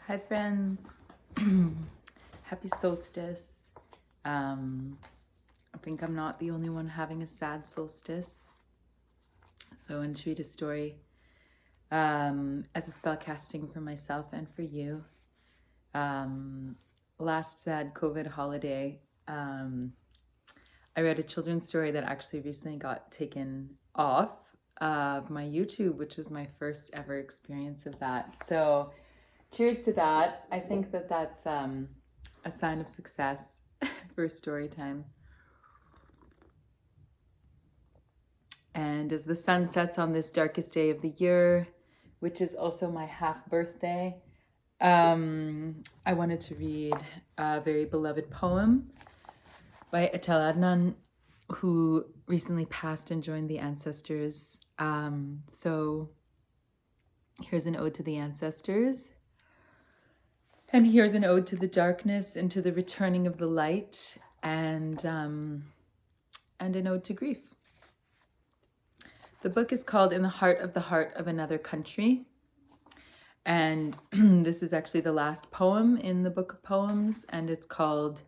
Hi friends, happy solstice. I think I'm not the only one having a sad solstice. So I want to read a story as a spell casting for myself and for you. Last sad COVID holiday, I read a children's story that actually recently got taken off of my YouTube, which was my first ever experience of that. So cheers to that. I think that that's a sign of success for story time. And as the sun sets on this darkest day of the year, which is also my half birthday, I wanted to read a very beloved poem by Etel Adnan, who recently passed and joined the ancestors. So here's an ode to the ancestors. And here's an ode to the darkness and to the returning of the light, and an ode to grief. The book is called In the Heart of Another Country. And this is actually the last poem in the book of poems, and it's called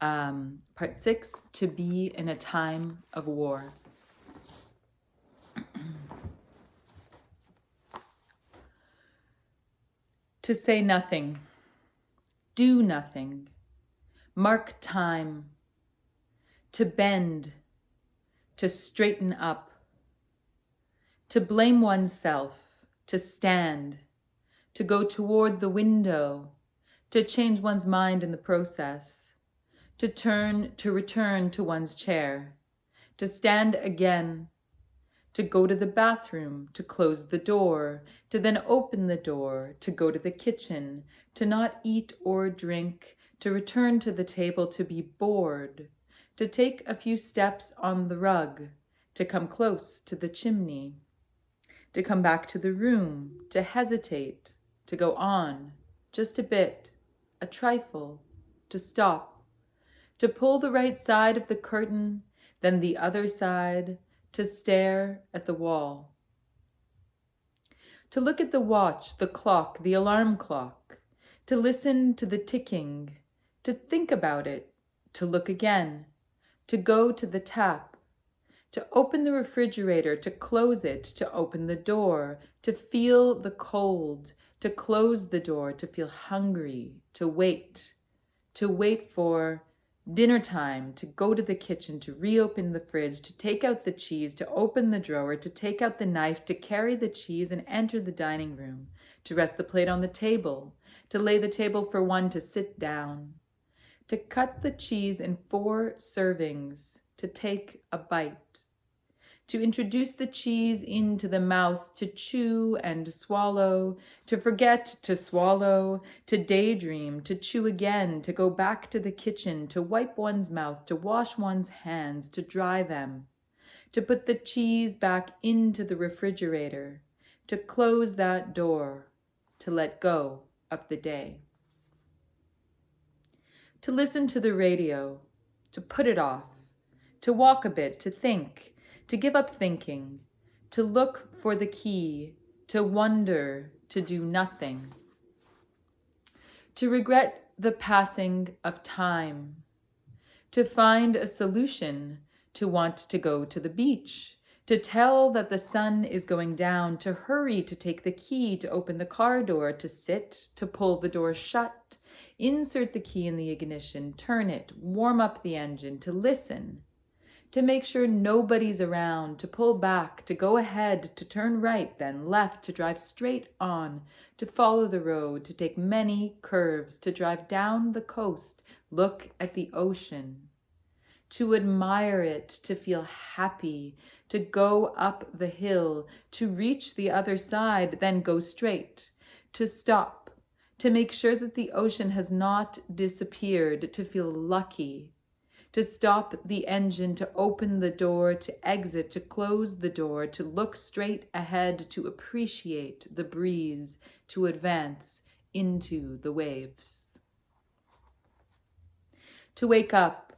Part 6, To Be in a Time of War. To say nothing. Do nothing, mark time, to bend, to straighten up, to blame oneself, to stand, to go toward the window, to change one's mind in the process, to return to one's chair, to stand again, to go to the bathroom, to close the door, to then open the door, to go to the kitchen, to not eat or drink, to return to the table, to be bored, to take a few steps on the rug, to come close to the chimney, to come back to the room, to hesitate, to go on, just a bit, a trifle, to stop, to pull the right side of the curtain, then the other side, to stare at the wall. To look at the watch, the clock, the alarm clock, to listen to the ticking, to think about it, to look again, to go to the tap, to open the refrigerator, to close it, to open the door, to feel the cold, to close the door, to feel hungry, to wait for dinner time, to go to the kitchen, to reopen the fridge, to take out the cheese, to open the drawer, to take out the knife, to carry the cheese and enter the dining room, to rest the plate on the table, to lay the table for one to sit down, to cut the cheese in 4 servings, to take a bite, to introduce the cheese into the mouth, to chew and swallow, to forget to swallow, to daydream, to chew again, to go back to the kitchen, to wipe one's mouth, to wash one's hands, to dry them, to put the cheese back into the refrigerator, to close that door, to let go of the day. To listen to the radio, to put it off, to walk a bit, to think, to give up thinking, to look for the key, to wonder, to do nothing, to regret the passing of time, to find a solution, to want to go to the beach, to tell that the sun is going down, to hurry to take the key, to open the car door, to sit, to pull the door shut, insert the key in the ignition, turn it, warm up the engine, to listen, to make sure nobody's around, to pull back, to go ahead, to turn right, then left, to drive straight on, to follow the road, to take many curves, to drive down the coast, look at the ocean, to admire it, to feel happy, to go up the hill, to reach the other side, then go straight, to stop, to make sure that the ocean has not disappeared, to feel lucky, to stop the engine, to open the door, to exit, to close the door, to look straight ahead, to appreciate the breeze, to advance into the waves. To wake up,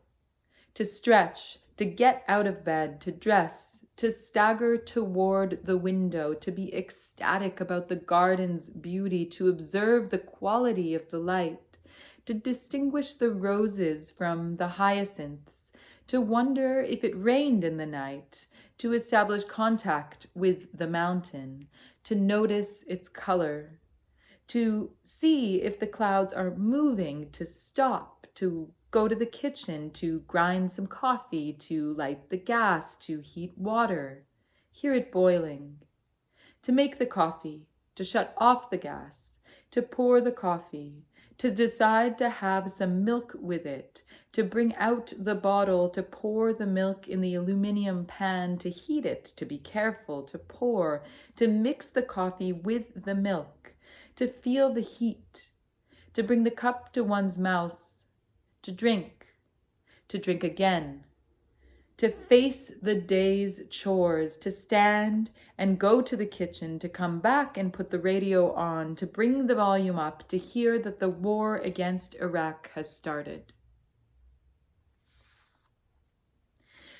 to stretch, to get out of bed, to dress, to stagger toward the window, to be ecstatic about the garden's beauty, to observe the quality of the light, to distinguish the roses from the hyacinths, to wonder if it rained in the night, to establish contact with the mountain, to notice its color, to see if the clouds are moving, to stop, to go to the kitchen, to grind some coffee, to light the gas, to heat water, hear it boiling, to make the coffee, to shut off the gas, to pour the coffee, to decide to have some milk with it, to bring out the bottle, to pour the milk in the aluminum pan, to heat it, to be careful, to pour, to mix the coffee with the milk, to feel the heat, to bring the cup to one's mouth, to drink again, to face the day's chores, to stand and go to the kitchen, to come back and put the radio on, to bring the volume up, to hear that the war against Iraq has started.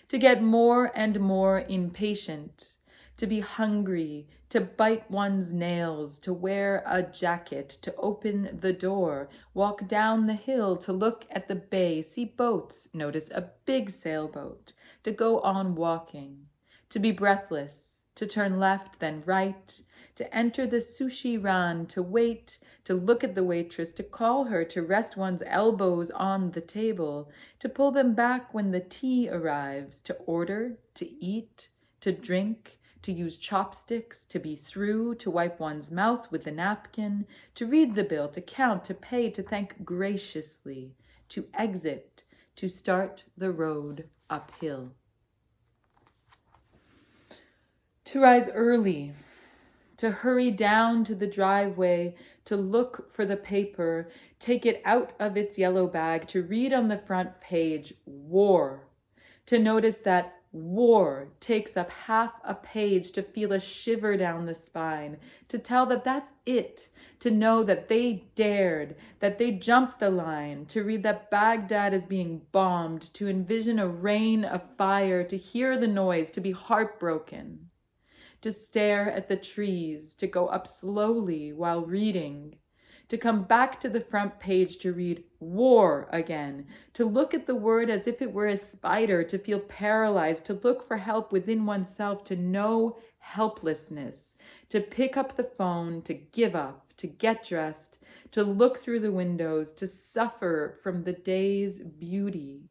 To get more and more impatient, to be hungry, to bite one's nails, to wear a jacket, to open the door, walk down the hill, to look at the bay, see boats, notice a big sailboat, to go on walking, to be breathless, to turn left then right, to enter the sushi ran, to wait, to look at the waitress, to call her, to rest one's elbows on the table, to pull them back when the tea arrives, to order, to eat, to drink, to use chopsticks, to be through, to wipe one's mouth with the napkin, to read the bill, to count, to pay, to thank graciously, to exit, to start the road uphill. To rise early, to hurry down to the driveway, to look for the paper, take it out of its yellow bag, to read on the front page, war, to notice that war takes up half a page, to feel a shiver down the spine, to tell that that's it, to know that they dared, that they jumped the line, to read that Baghdad is being bombed, to envision a rain of fire, to hear the noise, to be heartbroken, to stare at the trees, to go up slowly while reading, to come back to the front page to read war again, to look at the word as if it were a spider, to feel paralyzed, to look for help within oneself, to know helplessness, to pick up the phone, to give up, to get dressed, to look through the windows, to suffer from the day's beauty,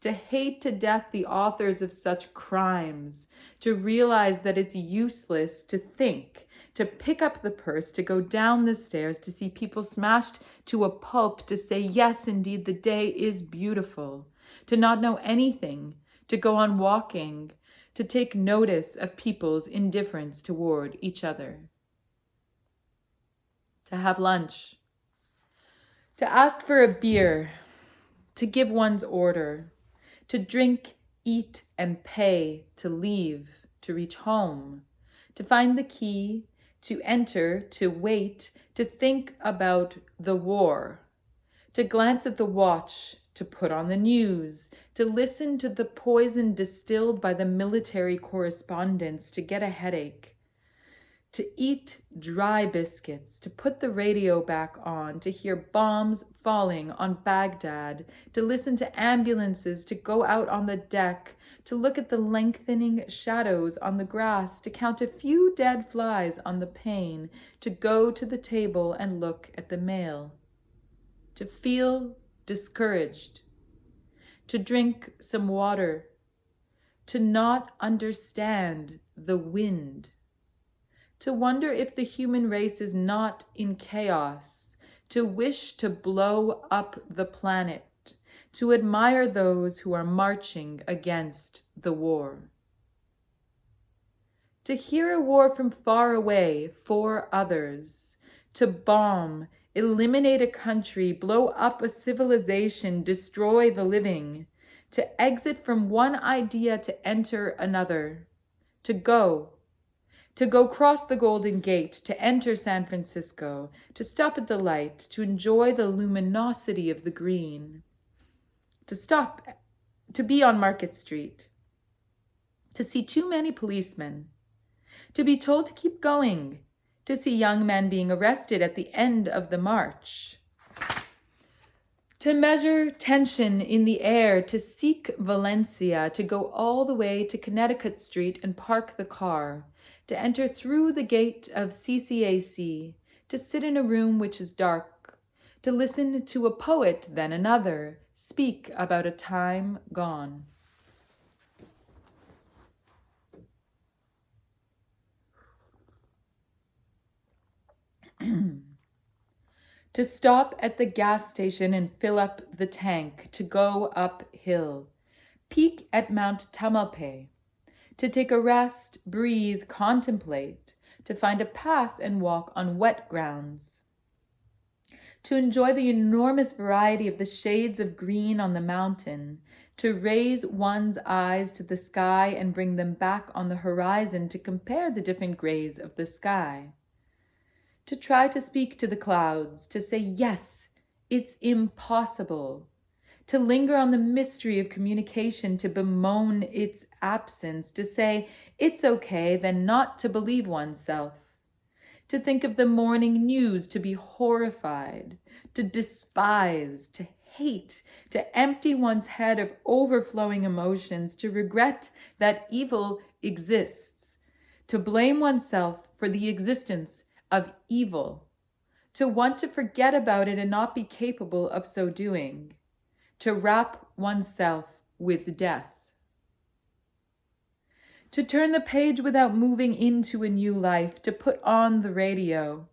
to hate to death the authors of such crimes, to realize that it's useless to think, to pick up the purse, to go down the stairs, to see people smashed to a pulp, to say, yes, indeed, the day is beautiful, to not know anything, to go on walking, to take notice of people's indifference toward each other, to have lunch, to ask for a beer, to give one's order, to drink, eat, and pay, to leave, to reach home, to find the key, to enter, to wait, to think about the war, to glance at the watch, to put on the news, to listen to the poison distilled by the military correspondents, to get a headache, to eat dry biscuits, to put the radio back on, to hear bombs falling on Baghdad, to listen to ambulances, to go out on the deck, to look at the lengthening shadows on the grass, to count a few dead flies on the pane, to go to the table and look at the mail, to feel discouraged, to drink some water, to not understand the wind, to wonder if the human race is not in chaos, to wish to blow up the planet, to admire those who are marching against the war. To hear a war from far away for others, to bomb, eliminate a country, blow up a civilization, destroy the living, to exit from one idea to enter another, to go cross the Golden Gate, to enter San Francisco, to stop at the light, to enjoy the luminosity of the green, to stop to be on Market Street, to see too many policemen, to be told to keep going, to see young men being arrested at the end of the march, to measure tension in the air, to seek Valencia, to go all the way to Connecticut Street and park the car, to enter through the gate of CCAC, to sit in a room which is dark, to listen to a poet, then another, speak about a time gone. To stop at the gas station and fill up the tank, to go uphill, peek at Mount Tamalpais, to take a rest, breathe, contemplate, to find a path and walk on wet grounds, to enjoy the enormous variety of the shades of green on the mountain, to raise one's eyes to the sky and bring them back on the horizon to compare the different grays of the sky, to try to speak to the clouds, to say, yes, it's impossible, to linger on the mystery of communication, to bemoan its absence, to say, it's okay, then not to believe oneself, to think of the morning news, to be horrified, to despise, to hate, to empty one's head of overflowing emotions, to regret that evil exists, to blame oneself for the existence of evil, to want to forget about it and not be capable of so doing, to wrap oneself with death, to turn the page without moving into a new life, to put on the radio,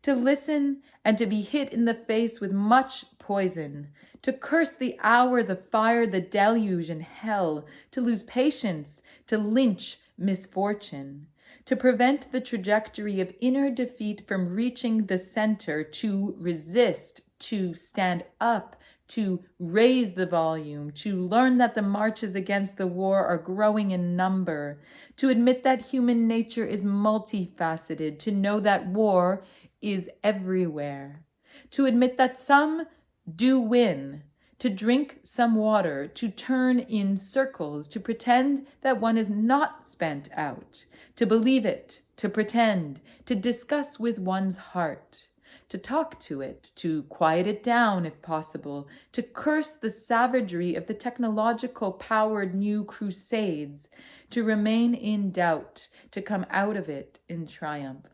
to listen and to be hit in the face with much poison, to curse the hour, the fire, the deluge, and hell, to lose patience, to lynch misfortune, to prevent the trajectory of inner defeat from reaching the center, to resist, to stand up, to raise the volume, to learn that the marches against the war are growing in number, to admit that human nature is multifaceted, to know that war is everywhere, to admit that some do win, to drink some water, to turn in circles, to pretend that one is not spent out, to believe it, to pretend, to discuss with one's heart, to talk to it, to quiet it down if possible, to curse the savagery of the technological-powered new crusades, to remain in doubt, to come out of it in triumph.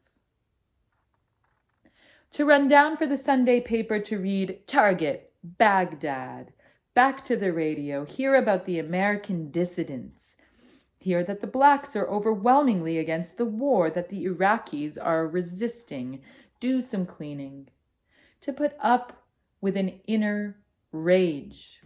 To run down for the Sunday paper to read Target, Baghdad, back to the radio, hear about the American dissidents, hear that the blacks are overwhelmingly against the war, that the Iraqis are resisting, do some cleaning, to put up with an inner rage,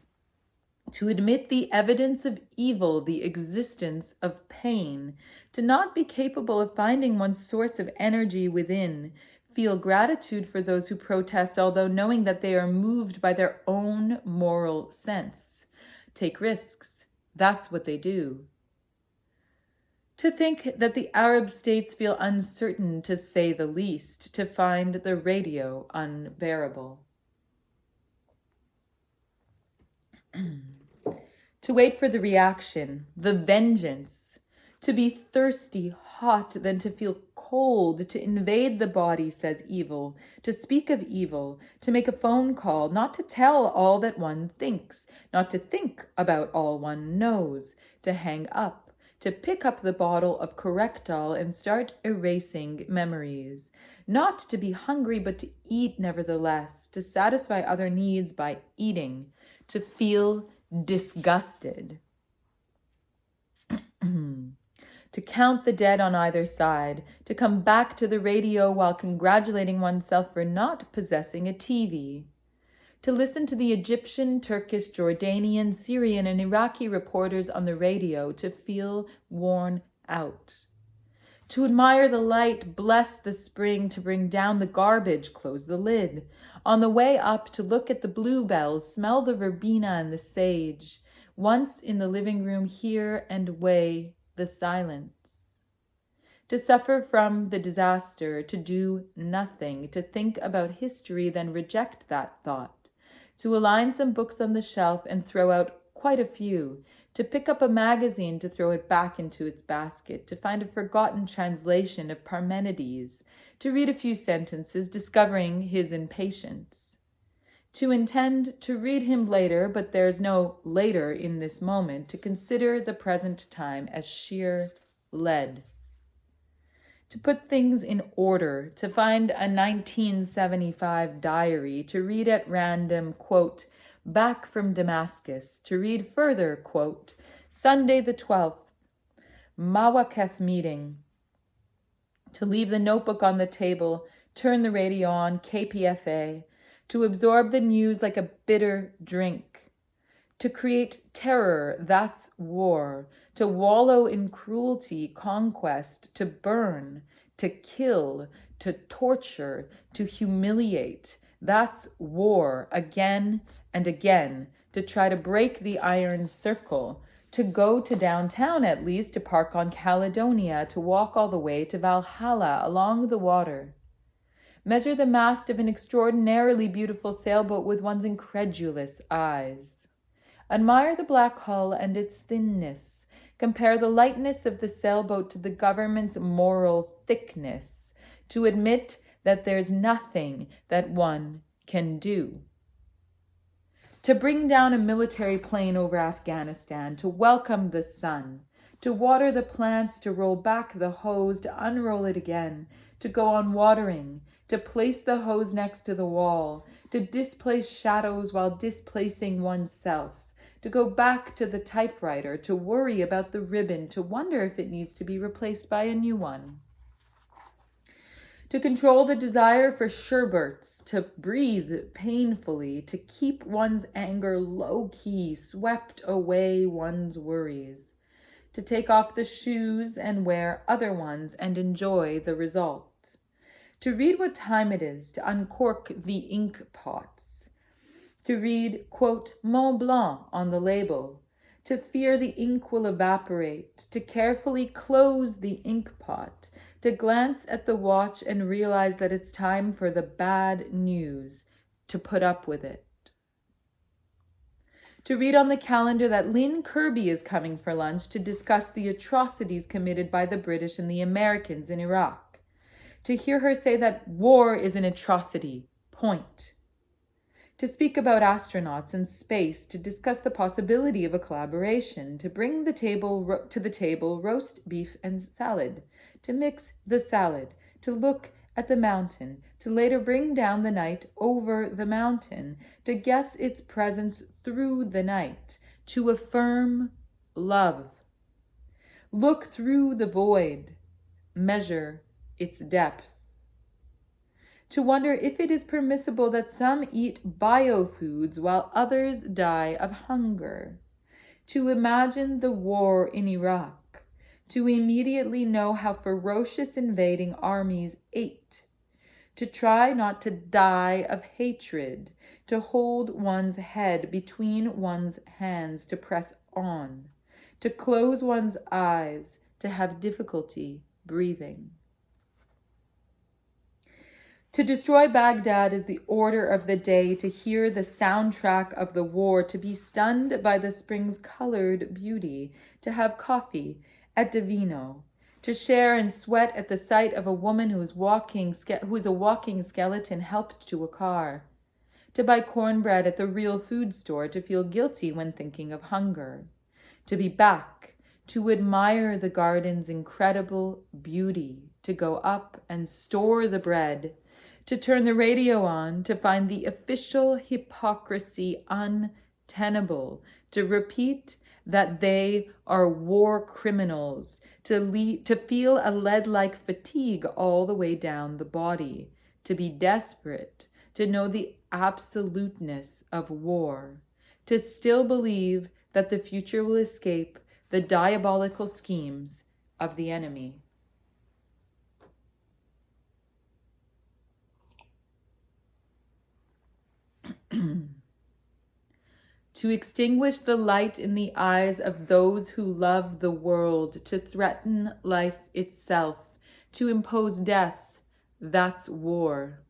to admit the evidence of evil, the existence of pain, to not be capable of finding one's source of energy within, feel gratitude for those who protest, although knowing that they are moved by their own moral sense, take risks, that's what they do. To think that the Arab states feel uncertain, to say the least, to find the radio unbearable. To wait for the reaction, the vengeance, to be thirsty, hot, then to feel cold, to invade the body, says evil, to speak of evil, to make a phone call, not to tell all that one thinks, not to think about all one knows, to hang up, to pick up the bottle of Correctol and start erasing memories, not to be hungry but to eat nevertheless, to satisfy other needs by eating, to feel disgusted, to count the dead on either side, to come back to the radio while congratulating oneself for not possessing a TV, to listen to the Egyptian, Turkish, Jordanian, Syrian, and Iraqi reporters on the radio, to feel worn out, to admire the light, bless the spring, to bring down the garbage, close the lid, on the way up to look at the bluebells, smell the verbena and the sage, once in the living room, hear and weigh the silence, to suffer from the disaster, to do nothing, to think about history, then reject that thought, to align some books on the shelf and throw out quite a few, to pick up a magazine to throw it back into its basket, to find a forgotten translation of Parmenides, to read a few sentences, discovering his impatience. To intend to read him later, but there's no later in this moment, to consider the present time as sheer lead. To put things in order, to find a 1975 diary, to read at random, quote, back from Damascus, to read further, quote, Sunday the 12th, Mawakef meeting, to leave the notebook on the table, turn the radio on, KPFA, to absorb the news like a bitter drink, to create terror, that's war, to wallow in cruelty, conquest, to burn, to kill, to torture, to humiliate, that's war, again and again, to try to break the iron circle, to go to downtown at least, to park on Caledonia, to walk all the way to Valhalla along the water. Measure the mast of an extraordinarily beautiful sailboat with one's incredulous eyes. Admire the black hull and its thinness. Compare the lightness of the sailboat to the government's moral thickness. To admit that there's nothing that one can do. To bring down a military plane over Afghanistan, to welcome the sun, to water the plants, to roll back the hose, to unroll it again, to go on watering, to place the hose next to the wall, to displace shadows while displacing oneself, to go back to the typewriter, to worry about the ribbon, to wonder if it needs to be replaced by a new one. To control the desire for sherbets, to breathe painfully, to keep one's anger low-key, swept away one's worries, to take off the shoes and wear other ones and enjoy the result, to read what time it is, to uncork the ink pots, to read, quote, Mont Blanc on the label, to fear the ink will evaporate, to carefully close the ink pot, to glance at the watch and realize that it's time for the bad news, to put up with it. To read on the calendar that Lynn Kirby is coming for lunch to discuss the atrocities committed by the British and the Americans in Iraq. To hear her say that war is an atrocity, point. To speak about astronauts and space, to discuss the possibility of a collaboration, to bring to the table roast beef and salad, to mix the salad, to look at the mountain, to later bring down the night over the mountain, to guess its presence through the night, to affirm love. Look through the void, measure its depth. To wonder if it is permissible that some eat biofoods while others die of hunger. To imagine the war in Iraq. To immediately know how ferocious invading armies ate. To try not to die of hatred. To hold one's head between one's hands, to press on. To close one's eyes, to have difficulty breathing. To destroy Baghdad is the order of the day, to hear the soundtrack of the war, to be stunned by the spring's colored beauty, to have coffee at Divino, to share and sweat at the sight of a woman who is a walking skeleton helped to a car, to buy cornbread at the real food store, to feel guilty when thinking of hunger, to be back, to admire the garden's incredible beauty, to go up and store the bread, to turn the radio on, to find the official hypocrisy untenable, to repeat that they are war criminals, to feel a lead-like fatigue all the way down the body, to be desperate, to know the absoluteness of war, to still believe that the future will escape the diabolical schemes of the enemy. To extinguish the light in the eyes of those who love the world, to threaten life itself, to impose death, that's war.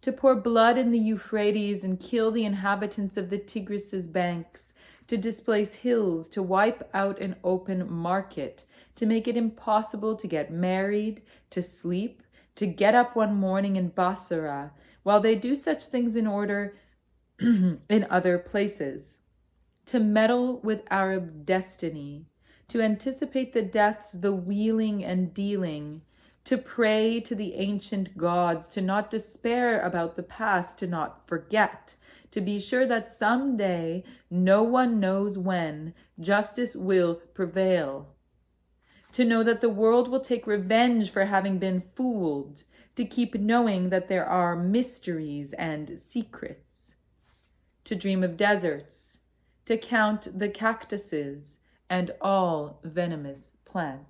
To pour blood in the Euphrates and kill the inhabitants of the Tigris's banks, to displace hills, to wipe out an open market, to make it impossible to get married, to sleep, to get up one morning in Basra, while they do such things in order in other places, to meddle with Arab destiny, to anticipate the deaths, the wheeling and dealing, to pray to the ancient gods, to not despair about the past, to not forget, to be sure that someday, no one knows when, justice will prevail, to know that the world will take revenge for having been fooled, to keep knowing that there are mysteries and secrets, to dream of deserts, to count the cactuses and all venomous plants.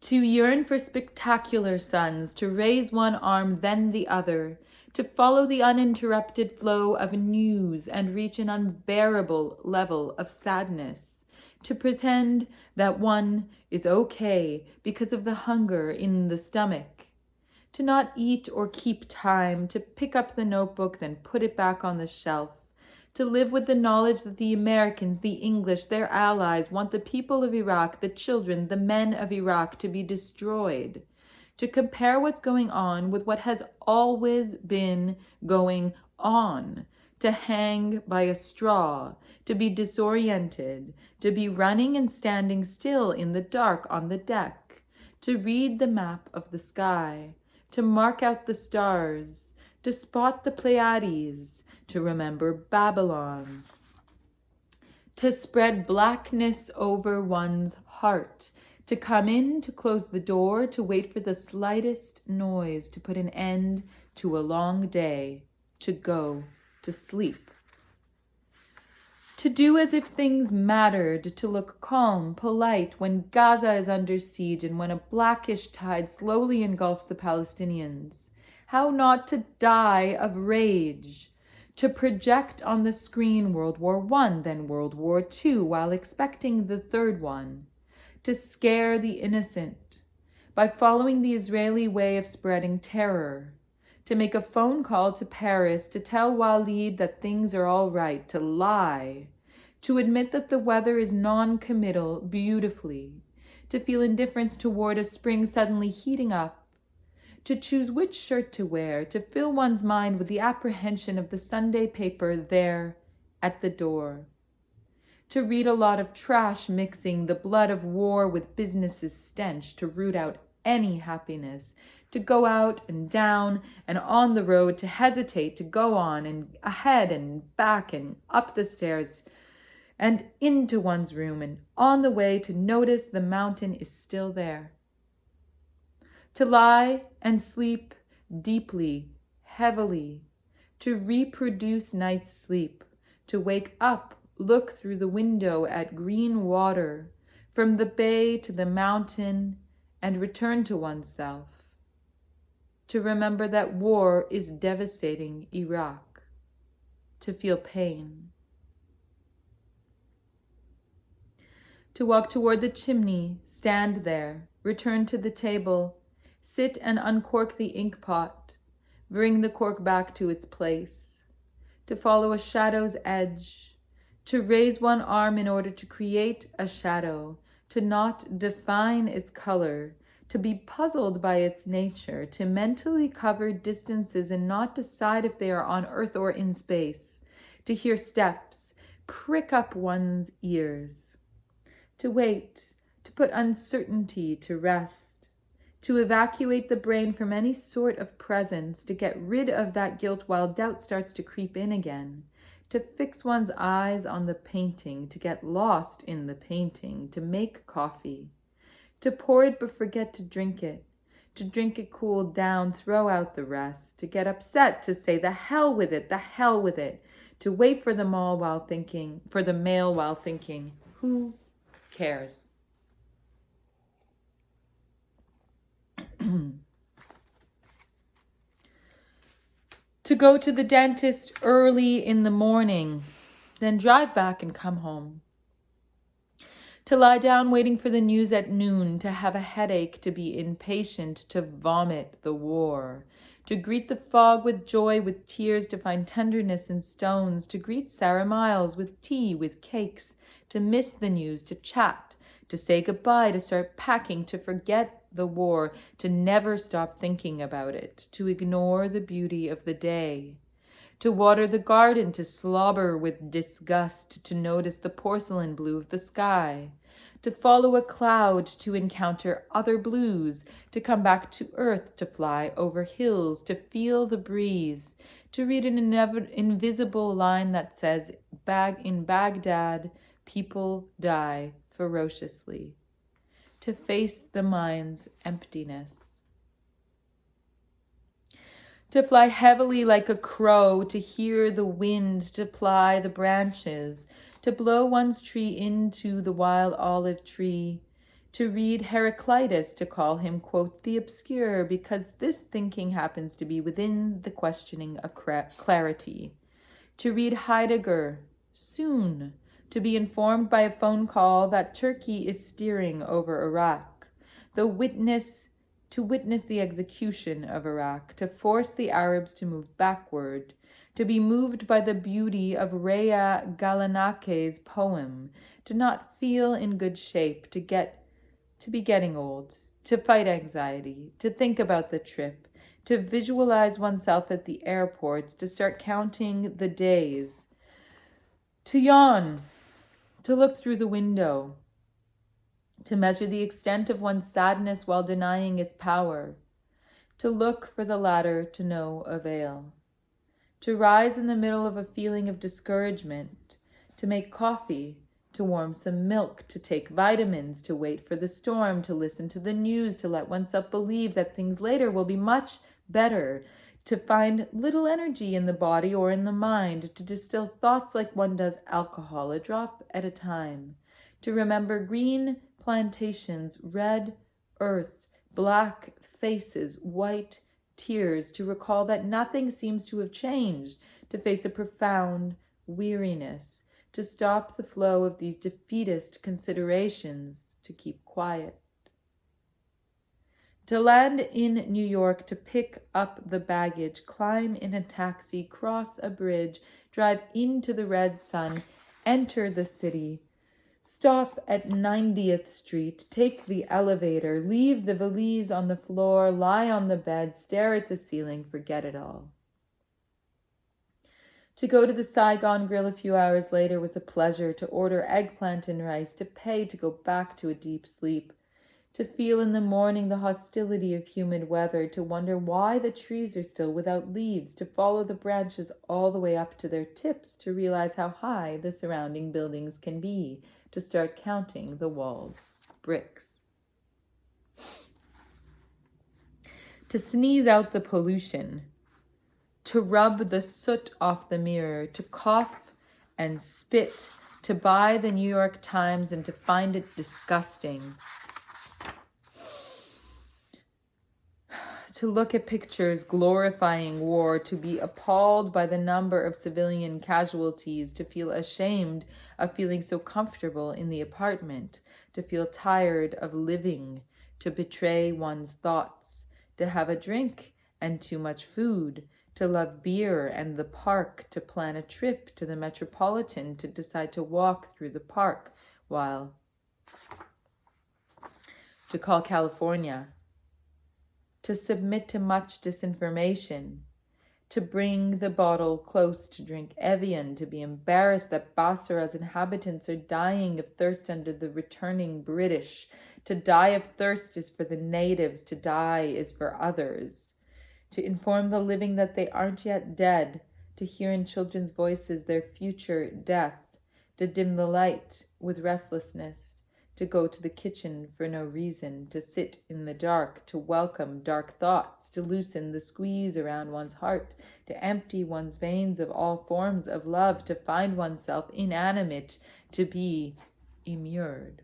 To yearn for spectacular suns, to raise one arm then the other, to follow the uninterrupted flow of news and reach an unbearable level of sadness, to pretend that one is okay because of the hunger in the stomach, to not eat or keep time, to pick up the notebook, then put it back on the shelf, to live with the knowledge that the Americans, the English, their allies want the people of Iraq, the children, the men of Iraq to be destroyed, to compare what's going on with what has always been going on, to hang by a straw, to be disoriented, to be running and standing still in the dark on the deck, to read the map of the sky, to mark out the stars, to spot the Pleiades, to remember Babylon, to spread blackness over one's heart, to come in, to close the door, to wait for the slightest noise, to put an end to a long day, to go to sleep. To do as if things mattered, to look calm, polite when Gaza is under siege and when a blackish tide slowly engulfs the Palestinians. How not to die of rage. To project on the screen World War I, then World War II, while expecting the third one. To scare the innocent by following the Israeli way of spreading terror. To make a phone call to Paris to tell Walid that things are all right. To lie. To admit that the weather is non-committal beautifully. To feel indifference toward a spring suddenly heating up. To choose which shirt to wear, to fill one's mind with the apprehension of the Sunday paper there at the door. To read a lot of trash mixing the blood of war with business's stench, to root out any happiness, to go out and down and on the road, to hesitate, to go on and ahead and back and up the stairs and into one's room, and on the way to notice the mountain is still there. To lie and sleep deeply, heavily, to reproduce night's sleep, to wake up, look through the window at green water, from the bay to the mountain, and return to oneself. To remember that war is devastating Iraq, to feel pain. To walk toward the chimney, stand there, return to the table, sit and uncork the ink pot, bring the cork back to its place, to follow a shadow's edge, to raise one arm in order to create a shadow, to not define its color, to be puzzled by its nature, to mentally cover distances and not decide if they are on earth or in space, to hear steps, prick up one's ears, to wait, to put uncertainty to rest, to evacuate the brain from any sort of presence, to get rid of that guilt while doubt starts to creep in again, to fix one's eyes on the painting, to get lost in the painting, to make coffee, to pour it but forget to drink it cool down, throw out the rest, to get upset, to say the hell with it, to wait for the mail while thinking, who cares? To go to the dentist early in the morning, then drive back and come home. To lie down waiting for the news at noon, to have a headache, to be impatient, to vomit the war. To greet the fog with joy, with tears, to find tenderness in stones, to greet Sarah Miles with tea, with cakes, to miss the news, to chat, to say goodbye, to start packing, to forget the war, to never stop thinking about it, to ignore the beauty of the day. To water the garden, to slobber with disgust, to notice the porcelain blue of the sky, to follow a cloud, to encounter other blues, to come back to earth, to fly over hills, to feel the breeze, to read an invisible line that says, in Baghdad, people die ferociously, to face the mind's emptiness. To fly heavily like a crow, to hear the wind, to ply the branches, to blow one's tree into the wild olive tree, to read Heraclitus, to call him, quote, the obscure, because this thinking happens to be within the questioning of clarity. To read Heidegger, soon, to be informed by a phone call that Turkey is steering over Iraq, to witness the execution of Iraq, to force the Arabs to move backward, to be moved by the beauty of Rhea Galanake's poem, to not feel in good shape, to be getting old, to fight anxiety, to think about the trip, to visualize oneself at the airport, to start counting the days, to yawn, to look through the window, to measure the extent of one's sadness while denying its power, to look for the latter to no avail, to rise in the middle of a feeling of discouragement, to make coffee, to warm some milk, to take vitamins, to wait for the storm, to listen to the news, to let oneself believe that things later will be much better, to find little energy in the body or in the mind, to distill thoughts like one does alcohol, a drop at a time, to remember green plantations, red earth, black faces, white tears, to recall that nothing seems to have changed, to face a profound weariness, to stop the flow of these defeatist considerations, to keep quiet. To land in New York, to pick up the baggage, climb in a taxi, cross a bridge, drive into the red sun, enter the city, stop at 90th Street, take the elevator, leave the valise on the floor, lie on the bed, stare at the ceiling, forget it all. To go to the Saigon Grill a few hours later was a pleasure, to order eggplant and rice, to pay to go back to a deep sleep, to feel in the morning the hostility of humid weather, to wonder why the trees are still without leaves, to follow the branches all the way up to their tips, to realize how high the surrounding buildings can be, to start counting the walls' bricks. To sneeze out the pollution, to rub the soot off the mirror, to cough and spit, to buy the New York Times and to find it disgusting, to look at pictures glorifying war, to be appalled by the number of civilian casualties, to feel ashamed of feeling so comfortable in the apartment, to feel tired of living, to betray one's thoughts, to have a drink and too much food, to love beer and the park, to plan a trip to the Metropolitan, to decide to walk through the park to call California, to submit to much disinformation, to bring the bottle close to drink Evian, to be embarrassed that Basra's inhabitants are dying of thirst under the returning British. To die of thirst is for the natives, to die is for others. To inform the living that they aren't yet dead, to hear in children's voices their future death, to dim the light with restlessness, to go to the kitchen for no reason, to sit in the dark, to welcome dark thoughts, to loosen the squeeze around one's heart, to empty one's veins of all forms of love, to find oneself inanimate, to be immured.